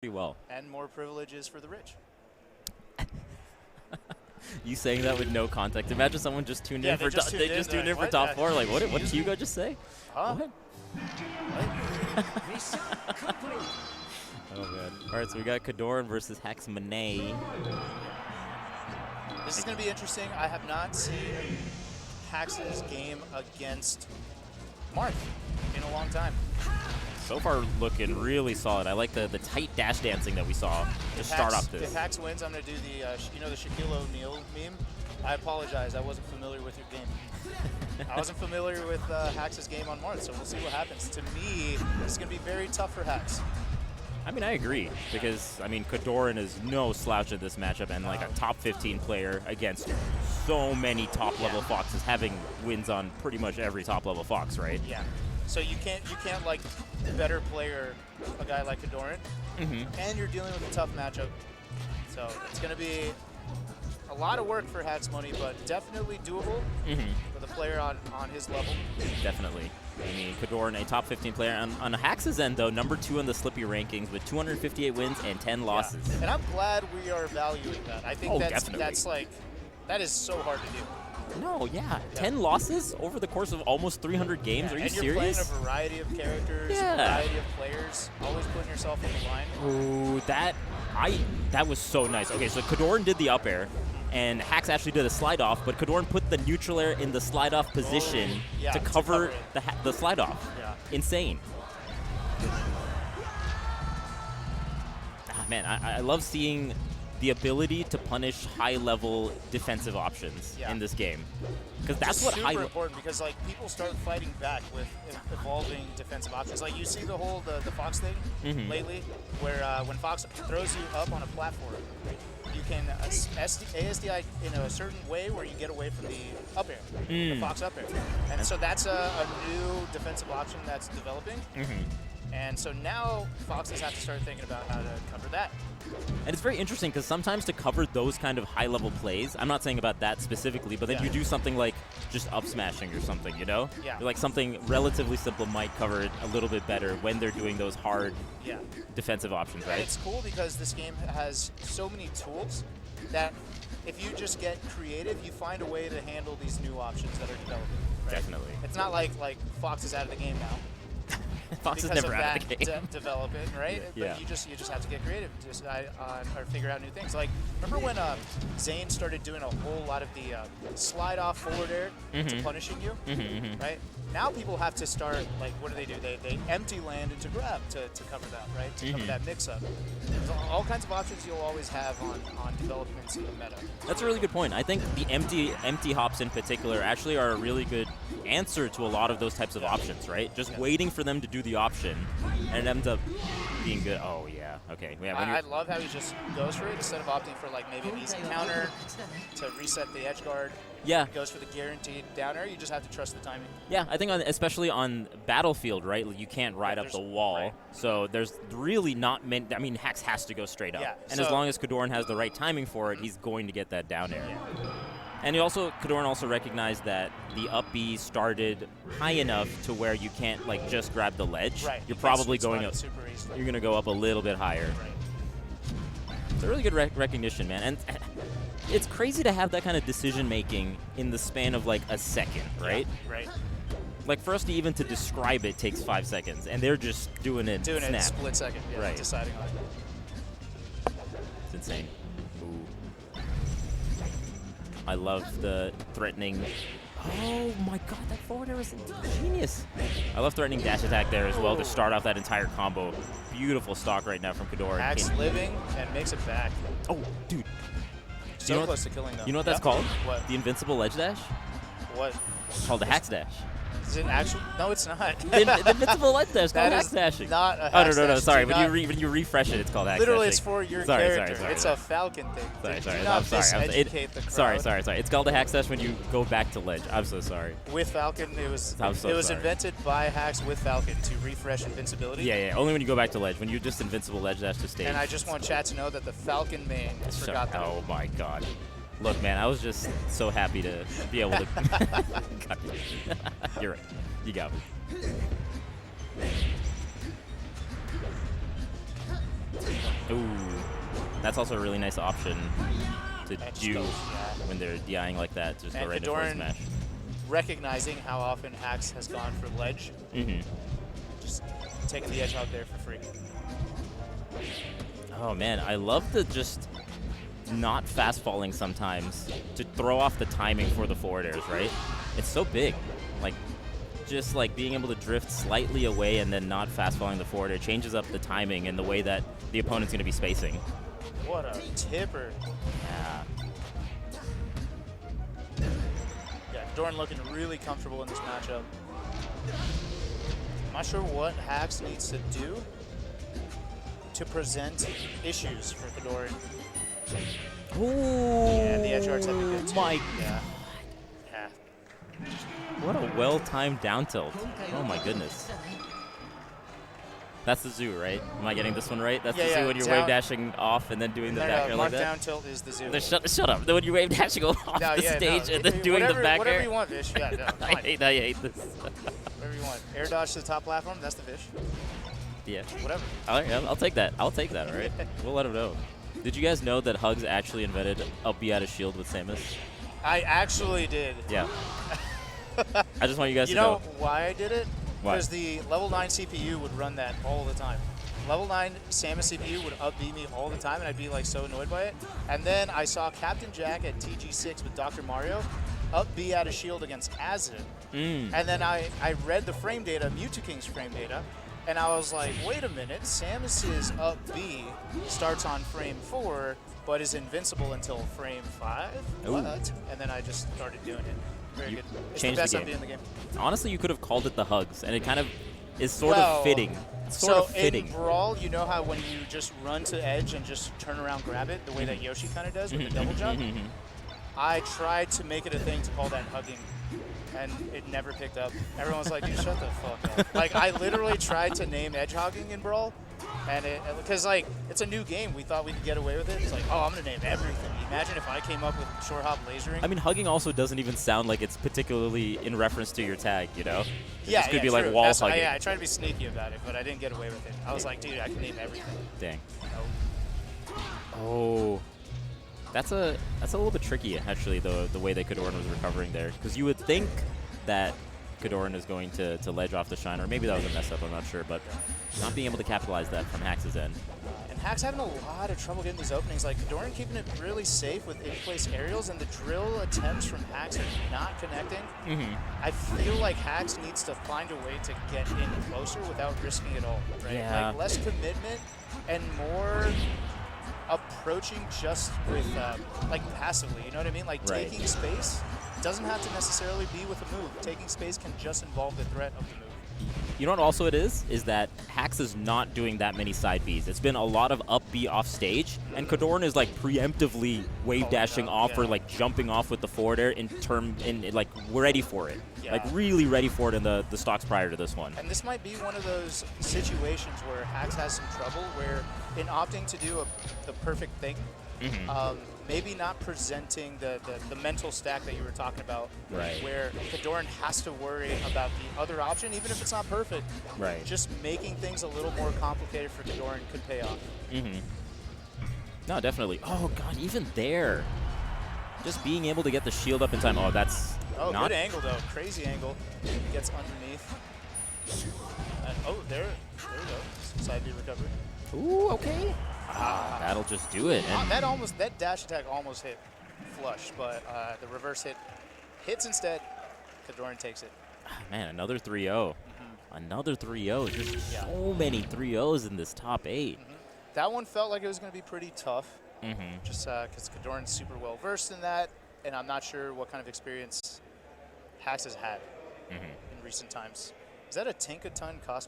pretty well. And more privileges for the rich. You saying that with no context. Imagine someone just tuned in for they just tuned in for top 4. Like, what did Hugo just say? Huh? What? Oh man. All right, so we got KoDoRiN versus Hex Monet. This is going to be interesting. I have not seen Hax's game against Marth in a long time. So far, looking really solid. I like the tight dash dancing that we saw to start off this. If Hax wins, I'm going to do the the Shaquille O'Neal meme. I apologize. I wasn't familiar with your game. I wasn't familiar with Hax's game on Marth, so we'll see what happens. To me, this is going to be very tough for Hax. I mean, I agree, because, I mean, KoDoRiN is no slouch at this matchup, and like a top 15 player against so many top-level Foxes, having wins on pretty much every top-level Fox, right? Yeah. So you can't like better player a guy like KoDoRiN, and you're dealing with a tough matchup. So it's going to be a lot of work for Hax Money, but definitely doable for the player on his level. Definitely. I mean, KoDoRiN, a top 15 player. On Hax's end, though, number 2 in the Slippy rankings with 258 wins and 10 losses. Yeah. And I'm glad we are valuing that. I think that is so hard to do. No, yeah. 10 losses over the course of almost 300 games? Are you and serious? You're playing a variety of characters, a variety of players, always putting yourself on the line. Ooh, that was so nice. Okay, so KoDoRiN did the up air, and Hax actually did a slide off, but KoDoRiN put the neutral air in the slide off position to cover the slide off. Yeah. Insane. Man, I love seeing the ability to punish high-level defensive options in this game, because that's what super important. Because like people start fighting back with evolving defensive options. Like you see the whole the Fox thing lately, where when Fox throws you up on a platform, you can ASDI in a certain way where you get away from the up air, the Fox up air, and so that's a new defensive option that's developing. And so now Foxes have to start thinking about how to cover that. And it's very interesting because sometimes to cover those kind of high-level plays, I'm not saying about that specifically, but then you do something like just up smashing or something, you know? Yeah. Like something relatively simple might cover it a little bit better when they're doing those hard defensive options, right? And it's cool because this game has so many tools that if you just get creative, you find a way to handle these new options that are developing. Right? Definitely. It's not like Fox is out of the game now. Fox is never out of the game. Development, right? Yeah. But you just have to get creative, just or figure out new things. Like remember when Zane started doing a whole lot of the slide off forward air to punishing you, right? Now people have to start like what do? They empty land into grab to cover that, right? To cover that mix up. There's all kinds of options you'll always have on developments in the meta. That's a really good point. I think the empty hops in particular actually are a really good answer to a lot of those types of options, right? Just waiting for them to do the option, and it ends up being good. Oh, yeah. Okay. Yeah, I love how he just goes for it instead of opting for like maybe an easy counter to reset the edge guard. Yeah. He goes for the guaranteed down air. You just have to trust the timing. Yeah, I think especially on Battlefield, right? You can't ride up the wall. Right. So there's really not many. I mean, Hax has to go straight up. Yeah, and as long as KoDoRiN has the right timing for it, he's going to get that down air. Yeah. And KoDoRiN also recognized that the up B started high enough to where you can't like just grab the ledge. Right. You're probably going up. You're going to go up a little bit higher. Right. It's a really good recognition, man. And it's crazy to have that kind of decision making in the span of like a second, right? Yeah, right. Like for us to even to describe it takes 5 seconds, and they're just doing it. Doing it in a split second. Yeah, right. Deciding on it. It's insane. Ooh. I love the threatening. Oh my god, that forward air was genius. I love threatening dash attack there as well to start off that entire combo. Beautiful stock right now from KoDoRiN. Hax living and makes it back. Oh, dude. So close to killing them. You know what that's called? What? The invincible ledge dash? What? It's called the Hax dash. Is it actually? No, it's not. the invincible ledge dash is called Hax dashing. Not a Hax no. Sorry, dash. when you refresh it, it's called Hax Literally, dashing. it's for your sorry, character. Sorry, it's a Falcon thing. Sorry. Do not I'm sorry. miseducate the crowd. Sorry. It's called the Hax dash when you go back to ledge. I'm so sorry. With Falcon, it was invented by Hax with Falcon to refresh invincibility. Yeah. Only when you go back to ledge. When you just invincible ledge dash to stage. And I just want chat to know that the Falcon main forgot that. Oh my god. Look, man, I was just so happy to be able to. You're right. You got me. Ooh, that's also a really nice option to do yeah. when they're DIing like that. Just go And right into forward KoDoRiN, smash. recognizing how often Hax has gone for ledge, just taking the edge out there for free. Oh man, I love the just not fast falling sometimes to throw off the timing for the forward airs, right? It's so big. Like, just like being able to drift slightly away and then not fast falling the forward air changes up the timing and the way that the opponent's going to be spacing. What a tipper. Yeah. Yeah, KoDoRiN looking really comfortable in this matchup. I'm not sure what Hax needs to do to present issues for KoDoRiN. Ooh, Yeah, the edge guards have been good too. my Yeah. Yeah. What a well-timed down tilt. Oh my goodness. That's the zoo, right? Am I getting this one right? That's the zoo when you're wave dashing off and then doing the back air like that? down tilt is the zoo. Shut up. Then when you wave dashing off the stage and then doing the back whatever air. you want, Vish. Yeah, no, I hate this. whatever you want. Air dodge to the top platform, that's the Vish. Yeah. Whatever. All right, I'll take that. I'll take that, all right? We'll let him know. Did you guys know that Hugs actually invented up B out of shield with Samus? I actually did. Yeah. I just want you guys to know know. why I did it? Why? Because the level 9 CPU would run that all the time. Level 9 Samus CPU would up B me all the time, and I'd be like so annoyed by it. And then I saw Captain Jack at TG6 with Dr. Mario up B out of shield against Azin. And then I read the frame data, Mewtwo King's frame data, and I was like, wait a minute, Samus's up B starts on frame 4, but is invincible until frame 5? Ooh. What? And then I just started doing it. Very good. It's the changed the best game. up B in the game. Honestly, you could have called it the Hugs, and it kind of is sort of fitting. It's sort of fitting. In Brawl, you know how when you just run to edge and just turn around, grab it, the way that Yoshi kind of does with the double jump? I tried to make it a thing to call that hugging, and it never picked up. Everyone was like, dude, shut the fuck up. Like, I literally tried to name edge hogging in Brawl, and because, like, it's a new game. We thought we could get away with it. It's like, oh, I'm going to name everything. Imagine if I came up with short hop lasering. I mean, hugging also doesn't even sound like it's particularly in reference to your tag, you know? Yeah, this could be true. like wall That's hugging. I tried to be sneaky about it, but I didn't get away with it. I was like, dude, I can name everything. Dang. Nope. Oh. That's a little bit tricky, actually, the way that KoDoRiN was recovering there. Because you would think that KoDoRiN is going to ledge off the shine, or maybe that was a mess up, I'm not sure, but not being able to capitalize that from Hax's end. And Hax having a lot of trouble getting these openings. Like, KoDoRiN keeping it really safe with in-place aerials, and the drill attempts from Hax are not connecting. I feel like Hax needs to find a way to get in closer without risking it all, right? Yeah. Like, less commitment and more approaching just with, like, passively, you know what I mean? Like, taking space doesn't have to necessarily be with a move. Taking space can just involve the threat of the move. You know what also it is that Hax is not doing that many side Bs. It's been a lot of up B off stage, and KoDoRiN is like preemptively wave dashing off or like jumping off with the forward air like we're ready for it. Like really ready for it in the stocks prior to this one. And this might be one of those situations where Hax has some trouble where in opting to do the perfect thing, maybe not presenting the mental stack that you were talking about, where KoDoRiN has to worry about the other option, even if it's not perfect. Just making things a little more complicated for KoDoRiN could pay off. No, definitely. Oh, God, even there. Just being able to get the shield up in time. Oh, that's not... good angle, though. Crazy angle. Gets underneath. There you go. Side B recovery. Ooh, okay. That'll just do it. And that dash attack almost hit flush, but the reverse hit hits instead. KoDoRiN takes it. Man, another 3-0. Another 3-0. Just so many 3-0s in this top 8. That one felt like it was going to be pretty tough, just because KoDoRiN's super well versed in that, and I'm not sure what kind of experience Hax has had in recent times. Is that a Tinkaton cosplay?